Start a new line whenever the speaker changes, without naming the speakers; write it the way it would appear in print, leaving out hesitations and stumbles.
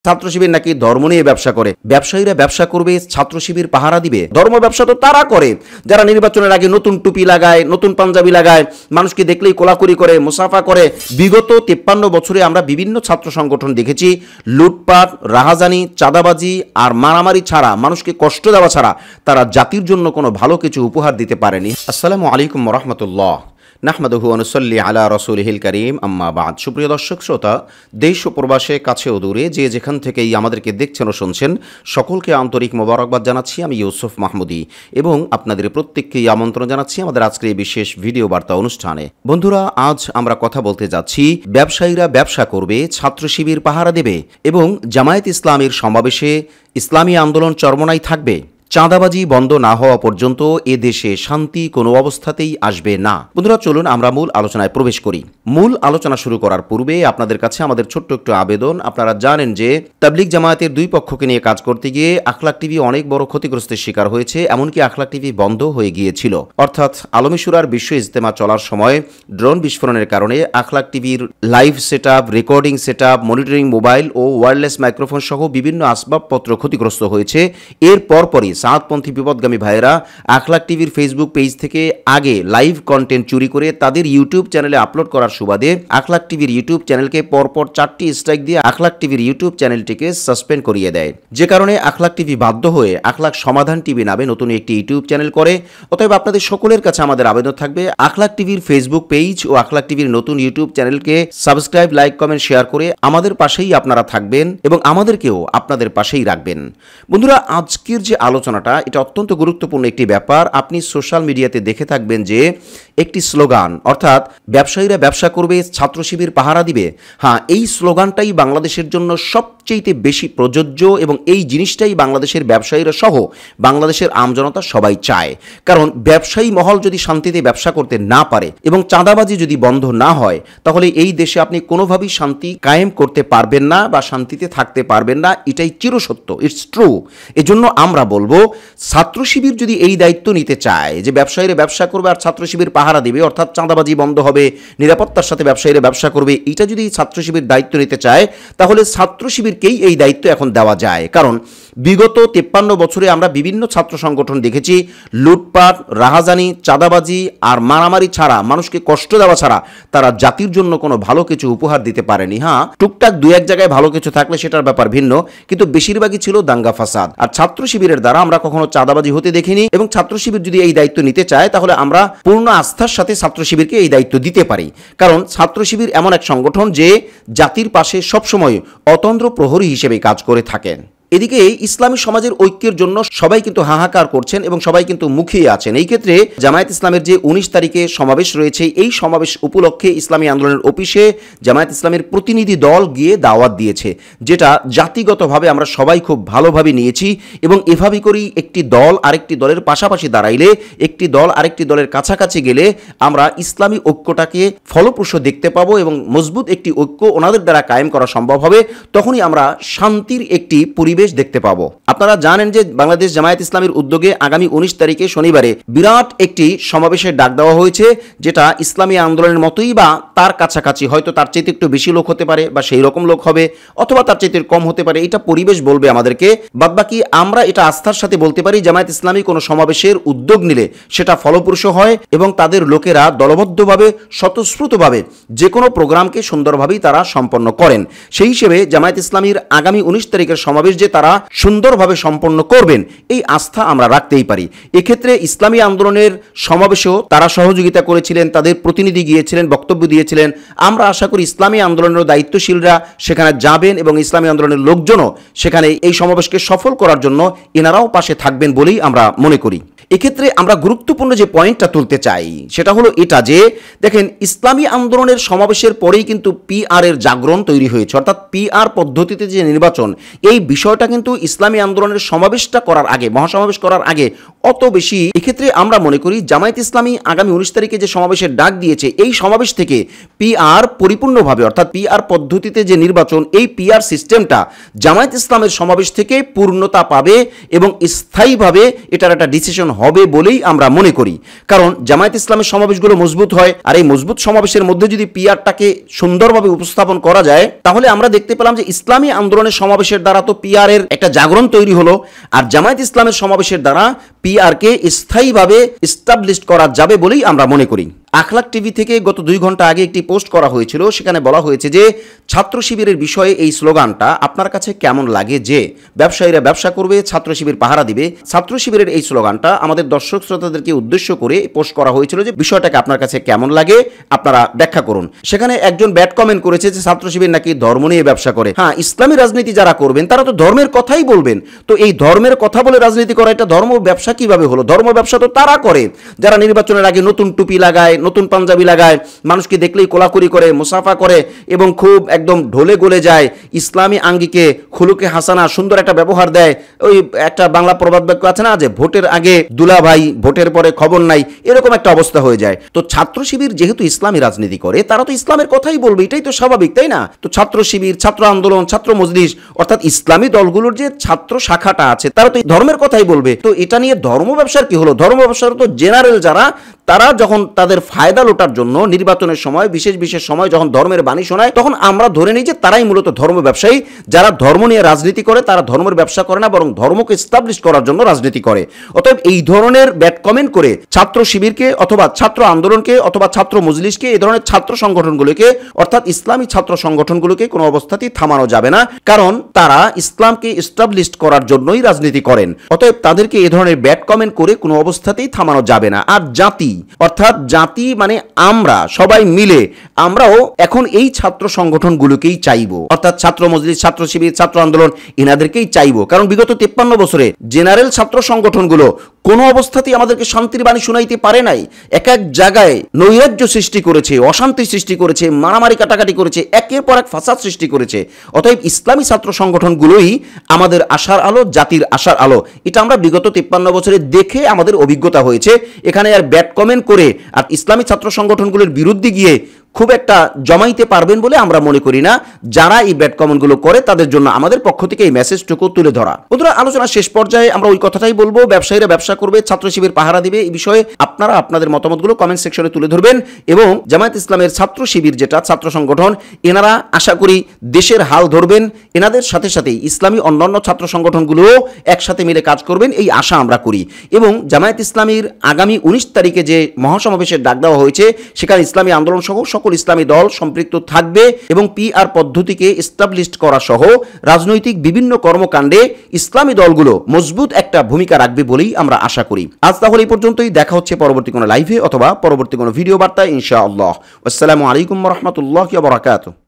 ছাত্র শিবির নাকি ধর্ম নিয়ে ব্যবসা করে। ব্যবসায়ীরা ব্যবসা করবে, ছাত্র শিবির পাহারা দিবে। ধর্ম ব্যবসা তো তারা করে যারা নির্বাচনের আগে নতুন টুপি লাগায়, নতুন পাঞ্জাবি লাগায়, মানুষকে দেখলেই কোলাকুলি করে, মুসাফা করে। বিগত 53 বছরে আমরা বিভিন্ন ছাত্র সংগঠন দেখেছি লুটপাট, রাহাজানি, চাঁদাবাজি আর মারামারি ছাড়া, মানুষকে কষ্ট দেওয়া ছাড়া তারা জাতির জন্য কোনো ভালো কিছু উপহার দিতে পারেনি। আসসালামু আলাইকুম ওয়া রাহমাতুল্লাহ। নাহমাদুহু ওয়া নুসাল্লি আলা রাসূলিহিল কারীম, আম্মা বা'দ। সুপ্রিয় দর্শক শ্রোতা, দেশ ও প্রবাসে, কাছে ও দূরে যে যেখান থেকেই আমাদেরকে দেখছেন ও শুনছেন, সকলকে আন্তরিক মোবারকবাদ জানাচ্ছি। আমি ইউসুফ মাহমুদি এবং আপনাদের প্রত্যেককেই আমন্ত্রণ জানাচ্ছি আমাদের আজকের এই বিশেষ ভিডিও বার্তা অনুষ্ঠানে। বন্ধুরা, আজ আমরা কথা বলতে যাচ্ছি ব্যবসায়ীরা ব্যবসা করবে, ছাত্র শিবির পাহারা দেবে এবং জামায়াত ইসলামীর সমাবেশে ইসলামী আন্দোলন চরমোনাই থাকবে। চাঁদাবাজি বন্ধ না হওয়া পর্যন্ত এ দেশে শান্তি কোনো অবস্থাতেই আসবে না। বন্ধুরা, চলুন আমরা মূল আলোচনায় প্রবেশ করি। মূল আলোচনা শুরু করার পূর্বে আপনাদের কাছে আমাদের ছোট্ট একটু আবেদন। আপনারা জানেন যে তাবলিগ জামায়াতের দুই পক্ষকে নিয়ে কাজ করতে গিয়ে আখলাক টিভি অনেক বড় ক্ষতিগ্রস্তের শিকার হয়েছে, এমনকি আখলাক টিভি বন্ধ হয়ে গিয়েছিল। অর্থাৎ আলমী শুরার বিশ্ব ইজতেমা চলার সময় ড্রোন বিস্ফোরণের কারণে আখলাক টিভির live setup, recording setup, monitoring mobile ও ওয়্যারলেস মাইক্রোফোন সহ বিভিন্ন আসবাবপত্র ক্ষতিগ্রস্ত হয়েছে। এর পরপরই সাতপন্থী বিপদগামী ভাইয়েরা আখলাক টিভির ফেসবুক পেজ থেকে আগে লাইভ কন্টেন্ট চুরি করে তাদের ইউটিউব চ্যানেলে আপলোড করার সুবাদে আখলাক টিভির ইউটিউব চ্যানেলকে পরপর 4টি স্ট্রাইক দিয়ে আখলাক টিভির ইউটিউব চ্যানেলটিকে সাসপেন্ড করিয়ে দেয়। যে কারণে আখলাক টিভি বাধ্য হয়ে আখলাক সমাধান টিভি নামে নতুন একটি ইউটিউব চ্যানেল করে। অতএব আপনাদের সকলের কাছে আমাদের আবেদন থাকবে, আখলাক টিভির ফেসবুক পেজ ও আখলাক টিভির নতুন ইউটিউব চ্যানেলকে সাবস্ক্রাইব, লাইক, কমেন্ট, শেয়ার করে আমাদের পাশেই আপনারা থাকবেন এবং আমাদেরকেও আপনাদের পাশেই রাখবেন। বন্ধুরা, আজকের যে আলোচনাটা, এটা অত্যন্ত গুরুত্বপূর্ণ একটি ব্যাপার। আপনি সোশ্যাল মিডিয়াতে দেখে থাকবেন যে একটি স্লোগান, অর্থাৎ ব্যবসায়ীরা ব্যবসা করবে, ছাত্র শিবির পাহারা দিবে। হ্যাঁ, এই স্লোগানটাই বাংলাদেশের জন্য সবচেয়ে বেশি প্রযোজ্য এবং এই জিনিসটাই বাংলাদেশের ব্যবসায়ীরা সহ বাংলাদেশের আমজনতা সবাই চায়। কারণ ব্যবসায়ী মহল যদি শান্তিতে ব্যবসা করতে না পারে এবং চাঁদাবাজি যদি বন্ধ না হয়, তাহলে এই দেশে আপনি কোনোভাবেই শান্তি কায়েম করতে পারবেন না বা শান্তিতে থাকতে পারবেন না। এটাই চিরসত্য, ইটস ট্রু। এজন্য আমরা বলবো, ছাত্র শিবির যদি এই দায়িত্ব নিতে চায় যে ব্যবসায়ীরা ব্যবসা করবে আর ছাত্র শিবির পাহারা দিবে, অর্থাৎ চাঁদাবাজি বন্ধ হবে, নিরাপত্তার সাথে ব্যবসায়ীরা ব্যবসা করবে, এটা যদি ছাত্র শিবির দায়িত্ব নিতে চায়, তাহলে ছাত্র শিবিরকেই এই দায়িত্ব এখন দেওয়া যায়। কারণ বিগত 53 বছরে আমরা বিভিন্ন ছাত্র সংগঠন দেখেছি লুটপাট, রাহাজানি, চাঁদাবাজি আর মারামারি ছাড়া, মানুষকে কষ্ট দেওয়া ছাড়া তারা জাতির জন্য কোনো ভালো কিছু উপহার দিতে পারেনি। হ্যাঁ, টুকটাক দু এক জায়গায় ভালো কিছু থাকলে সেটার ব্যাপার ভিন্ন, কিন্তু বেশিরভাগই ছিল দাঙ্গা ফাসাদ। আর ছাত্র শিবিরের দ্বারা আমরা কখনো চাঁদাবাজি হতে দেখিনি এবং ছাত্র শিবির যদি এই দায়িত্ব নিতে চায়, তাহলে আমরা পূর্ণ আস্থার সাথে ছাত্র শিবিরকে এই দায়িত্ব দিতে পারি। কারণ ছাত্র শিবির এমন এক সংগঠন যে জাতির পাশে সবসময় অতন্দ্র প্রহরী হিসেবে কাজ করে থাকেন। এদিকে ইসলামী সমাজের ঐক্যের জন্য সবাই কিন্তু হাহাকার করছেন এবং সবাই কিন্তু মুখিয়ে আছেন। এই ক্ষেত্রে জামায়াত ইসলামের যে 19 তারিখে সমাবেশ রয়েছে, এই সমাবেশ উপলক্ষে ইসলামী আন্দোলনের অফিসে জামায়াত ইসলামের প্রতিনিধি দল গিয়ে দাওয়াত দিয়েছে, যেটা জাতিগতভাবে আমরা সবাই খুব ভালোভাবে নিয়েছি এবং এভাবেই করেই একটি দল আরেকটি দলের পাশাপাশি দাঁড়াইলে, একটি দল আরেকটি দলের কাছাকাছি গেলে আমরা ইসলামী ঐক্যটাকে ফলপ্রসূ দেখতে পাবো এবং মজবুত একটি ঐক্য ওনাদের দ্বারা কায়েম করা সম্ভব হবে। তখনই আমরা শান্তির একটি পরিবেশ দেখতে পাবো। আপনারা জানেন যে বাংলাদেশ জামায়াত ইসলামীর উদ্যোগে আগামী 19 তারিখে শনিবারে বিরাট একটি সমাবেশের ডাক দেওয়া হয়েছে, যেটা ইসলামী আন্দোলনের মতোই বা তার কাছাকাছি, হয়তো তার চাইতে একটু বেশি লোক হতে পারে বা সেই রকম লোক হবে, অথবা তার চাইতে কম হতে পারে, এটা পরিবেশ বলবে আমাদেরকে। বাদবাকি আমরা এটা আস্থার সাথে বলতে পারি, জামায়াত ইসলামী কোনো সমাবেশের উদ্যোগ নিলে সেটা ফলপ্রসূ হয় এবং তাদের লোকেরা দলবদ্ধভাবে, স্বতঃস্ফূর্তভাবে যে কোনো প্রোগ্রামকে সুন্দরভাবেই তারা সম্পন্ন করেন। সেই হিসেবে জামায়াত ইসলামীর আগামী 19 তারিখের সমাবেশ যে তারা সুন্দরভাবে সম্পন্ন করবেন, এই আস্থা আমরা রাখতেই পারি। এক্ষেত্রে ইসলামী আন্দোলনের সমাবেশেও তারা সহযোগিতা করেছিলেন, তাদের প্রতিনিধি গিয়েছিলেন, বক্তব্য দিয়েছিলেন। আমরা আশা করি ইসলামী আন্দোলনের দায়িত্বশীলরা সেখানে যাবেন এবং ইসলামী আন্দোলনের লোকজনও সেখানে এই সমাবেশকে সফল করার জন্য এনারাও পাশে থাকবেন বলেই আমরা মনে করি। এক্ষেত্রে আমরা গুরুত্বপূর্ণ যে পয়েন্টটা তুলতে চাই সেটা হলো এটা যে, দেখেন, ইসলামী আন্দোলনের সমাবেশের পরেই কিন্তু পিআর এর জাগরণ তৈরি হয়েছে, অর্থাৎ পিআর পদ্ধতিতে যে নির্বাচন, এই বিষয়টা কিন্তু ইসলামী আন্দোলনের সমাবেশটা করার আগে, মহাসমাবেশ করার আগে অত বেশি। এক্ষেত্রে আমরা মনে করি জামায়াত ইসলামী আগামী 19 তারিখে যে সমাবেশের ডাক দিয়েছে, এই সমাবেশ থেকে পিআর পরিপূর্ণভাবে, অর্থাৎ পিআর পদ্ধতিতে যে নির্বাচন, এই পিআর সিস্টেমটা জামায়াত ইসলামের সমাবেশ থেকে পূর্ণতা পাবে এবং স্থায়ীভাবে এটার একটা ডিসিশন হবে বলেই আমরা মনে করি। কারণ জামায়াত ইসলামের সমাবেশগুলো মজবুত হয়, আর এই মজবুত সমাবেশের মধ্যে যদি পিআরটাকে সুন্দরভাবে উপস্থাপন করা যায়, তাহলে আমরা দেখতে পেলাম যে ইসলামী আন্দোলনের সমাবেশের দ্বারা তো পিআরের একটা জাগরণ তৈরি হলো, আর জামায়াত ইসলামের সমাবেশের দ্বারা পিআরকে স্থায়ীভাবে এস্টাবলিশ করা যাবে বলেই আমরা মনে করি। আখলাক টিভি থেকে গত 2 ঘন্টা আগে একটি পোস্ট করা হয়েছিল, সেখানে বলা হয়েছে যে ছাত্র শিবিরের বিষয়ে এই স্লোগানটা আপনার কাছে কেমন লাগে, যে ব্যবসায়ীরা ব্যবসা করবে, ছাত্র শিবির পাহারা দিবে। ছাত্র শিবিরের এই স্লোগানটা আমাদের দর্শক শ্রোতাদেরকে উদ্দেশ্য করে পোস্ট করা হয়েছিল, যে বিষয়টাকে আপনার কাছে কেমন লাগে আপনারা ব্যাখ্যা করুন। সেখানে একজন ব্যাড কমেন্ট করেছে যে ছাত্র শিবির নাকি ধর্ম নিয়ে ব্যবসা করে। হ্যাঁ, ইসলামী রাজনীতি যারা করবেন তারা তো ধর্মের কথাই বলবেন, তো এই ধর্মের কথা বলে রাজনীতি করা এটা ধর্ম ব্যবসা কিভাবে হলো? ধর্ম ব্যবসা তো তারা করে যারা নির্বাচনের আগে নতুন টুপি লাগায়, নতুন পাঞ্জাবি লাগায়, মানুষকে দেখলেই কোলাকুলি করে, মুসাফা করে এবং খুব একদম ঢলে গলে যায়, ইসলামী আঙ্গিকে খুলুকে হাসানা সুন্দর একটা ব্যবহার দেয়। ওই একটা বাংলা প্রবাদ বাক্য আছে না, যে ভোটের আগে দুলা ভাই, ভোটের পরে খবর নাই, এরকম একটা অবস্থা হয়ে যায়। তো ছাত্র শিবির যেহেতু ইসলামী রাজনীতি করে, তারা তো ইসলামের কথাই বলবে, এটাই তো স্বাভাবিক, তাই না? তো ছাত্র শিবির, ছাত্র আন্দোলন, ছাত্র মজলিস অর্থাৎ ইসলামী দলগুলোর যে ছাত্র শাখাটা আছে, তারা তো ধর্মের কথাই বলবে। তো এটা নিয়ে ধর্ম ব্যবসার কি হলো? ধর্ম ব্যবসার তো জেনারেল যারা, তারা যখন তাদের ফায়দা লোটার জন্য নির্বাচনের সময়, বিশেষ বিশেষ সময় যখন ধর্মের বাণী শোনায়, তখন আমরা ধরে নিই যে তারাই মূলত ধর্ম ব্যবসায়ী। যারা ধর্ম নিয়ে রাজনীতি করে তারা ধর্মের ব্যবসা করে না, বরং ধর্মকে এস্টাবলিশ করার জন্য রাজনীতি করে। অতএব এই ধরনের ব্যাড কমেন্ট করে ছাত্র শিবিরকে অথবা ছাত্র আন্দোলনকে অথবা ছাত্র মজলিসকে, এই ধরনের ছাত্র সংগঠনগুলোকে অর্থাৎ ইসলামী ছাত্র সংগঠনগুলোকে কোনো অবস্থাতেই থামানো যাবে না, কারণ তারা ইসলামকে এস্টাবলিশ করার জন্যই রাজনীতি করেন। অতএব তাদেরকে এই ধরনের ব্যাড কমেন্ট করে কোনো অবস্থাতেই থামানো যাবে না। আর জাতি অর্থাৎ জাতি মানে আমরা সবাই মিলে, আমরাও এখন এই ছাত্র সংগঠনগুলোকেই চাইবো, অর্থাৎ ছাত্র মজলিস, ছাত্র শিবির, ছাত্র আন্দোলন, এনাদেরকেই চাইবো। কারণ বিগত 53 বছরে জেনারেল ছাত্র সংগঠনগুলো কোনো অবস্থাতেই আমাদেরকে শান্তির বাণী শুনাইতে পারে নাই। এক এক জায়গায় নৈরাজ্য সৃষ্টি করেছে, অশান্তি সৃষ্টি করেছে, মারামারি কাটাকাটি করেছে, একের পর এক ফাসাদ সৃষ্টি করেছে। অতএব ইসলামী ছাত্র সংগঠনগুলোই আমাদের আশার আলো, জাতির আশার আলো। এটা আমরা বিগত 53 বছরে দেখে আমাদের অভিজ্ঞতা হয়েছে। এখানে আর ব্যাড কমেন্ট করে আর ইসলামী ছাত্র সংগঠনগুলোর বিরুদ্ধে গিয়ে খুব একটা জমাইতে পারবেন বলে আমরা মনে করি না। যারা এই ব্যাড কমেন্টগুলো করে তাদের জন্য আমাদের পক্ষ থেকে এই মেসেজটুকু তুলে ধরা। বন্ধুরা, আলোচনা শেষ পর্যায়ে আমরা ওই কথাটাই বলবো, ব্যবসায়ীরা ব্যবসা করবে, ছাত্র শিবির পাহারা দিবে। এই বিষয়ে আপনারা আপনাদের মতামতগুলো কমেন্ট সেকশনে তুলে ধরবেন। এবং জামায়াত ইসলামের ছাত্র শিবির যেটা ছাত্র সংগঠন, এনারা আশা করি দেশের হাল ধরবেন। এনাদের সাথে সাথে ইসলামী অন্যান্য ছাত্র সংগঠনগুলোও একসাথে মিলে কাজ করবেন, এই আশা আমরা করি। এবং জামায়াত ইসলামীর আগামী 19 তারিখে যে মহাসমাবেশের ডাক দেওয়া হয়েছে, সেখানে ইসলামী আন্দোলন সহ সকল ইসলামী দল সম্পৃক্ত থাকবে এবং পিআর পদ্ধতিকে এস্টাবলিশ করা সহ রাজনৈতিক বিভিন্ন কর্মকাণ্ডে ইসলামী দলগুলো মজবুত একটা ভূমিকা রাখবে বলেই আমরা আশা করি। আজ তাহলে এই পর্যন্তই। দেখা হচ্ছে পরবর্তী কোনো লাইভে অথবা পরবর্তী কোনো ভিডিও বার্তায় ইনশাআল্লাহ। আসসালামু আলাইকুম ওয়া রাহমাতুল্লাহি ওয়া বারাকাতুহু।